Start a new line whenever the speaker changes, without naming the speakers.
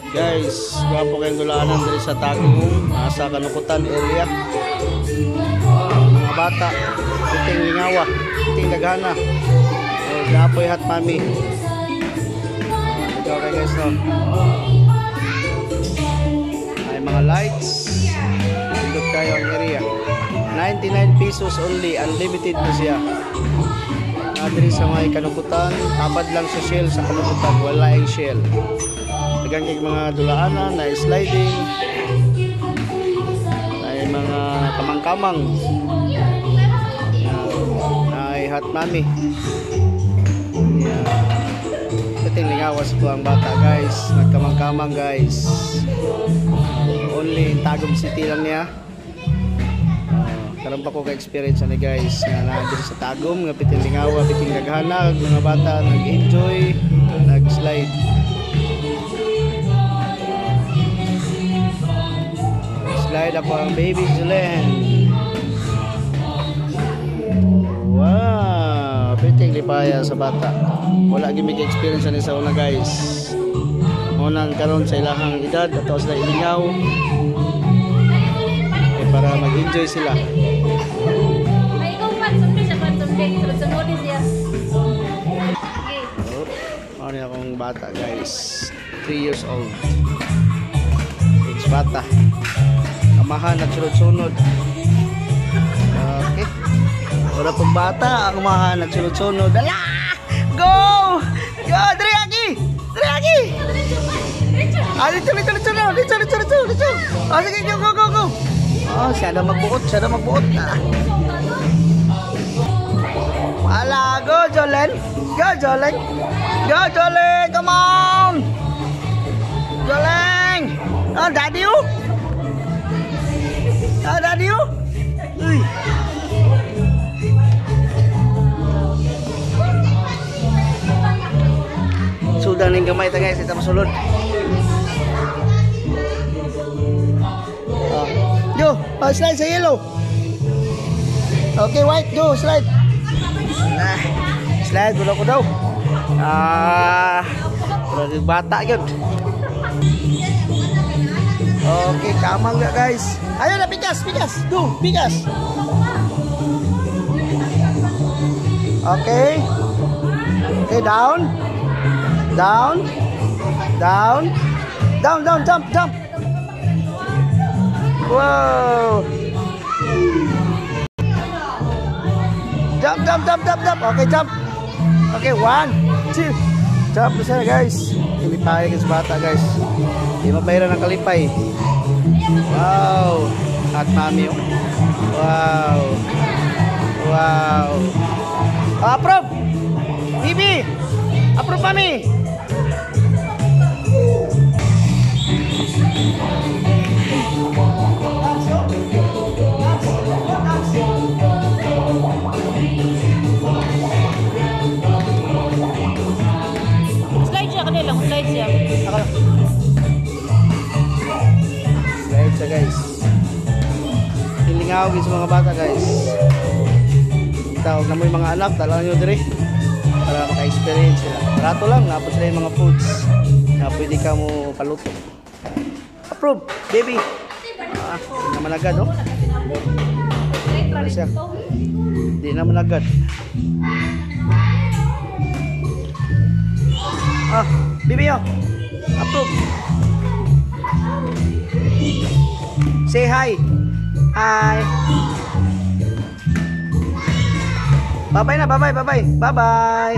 Guys, gwapo kayong dulaanan diri sa Tagum, sa Kanukutan area. Mga bata, puting lingawa, puting dagana. Gwapo yung hot mami. Ito okay guys, no? May mga lights. Ikot kayo ang area. 99 pesos only, unlimited po siya. Diri sa may Kanukutan, tabad lang sa shell sa Kanukutan, wala yung shell. Dagang kay mga dulaanan na sliding, na mga kamang-kamang, na hot mami. Puting lingawas po ang bata guys, nagkamang-kamang guys. Only in Tagum City lang niya. Karon pa ko ka-experience ani guys nga na diri sa Tagum nga piting lingawa, piting daghana, mga bata nag-enjoy, nag-slide. Slide ako ang baby Julen. Wow, piting lipaya sa bata. Wala gyud mig experience ani sa una guys. Unang karon sa ilahang edad ato sila ilingaw. Para mag-enjoy sila.
May ikaw pa, sumpi siya pa, sunod-sunod siya.
Ano yung akong bata guys, 3 years old. It's bata. Kamahan at sunod-sunod. Okay. Wala pong bata, kamahan at sunod-sunod. Ala! Go! Go! Dali aki! Dali aki! Ah, dito! Ah, sige, go! Oh, siya na magbuot. Wala, go Jolen. Come on. Jolen. Oh, daddy you. Uy. Sudah ning gamay ta guys, ita masulod. Go, slide sa yellow. Okay, white, go, slide. Slide, bulo ko daw. Bata yun. Okay, kamang nga guys. Ayun na, pikas. Go, pikas. Okay. Okay, down. Jump. Wow. Jump. Okay, jump. Okay, 1, 2. Jump na guys. Hindi pa guys bata guys. Hindi mabayran ng kalipay. Wow. Hot mami. Wow. Approve. Bibi. Approve mami.
Slide siya.
Slide siya guys. Hilingaw sa mga bata guys. Tawag na mo yung mga anak, talagang nyo diri para maka-experience sila. Barato lang, napos sila yung mga foods na pwede ka mo paluto. Approve, baby. Hindi naman agad, oh. Ano siya? Hindi naman agad. Baby, oh. Approve. Say hi. Hi. Bye-bye na, bye-bye.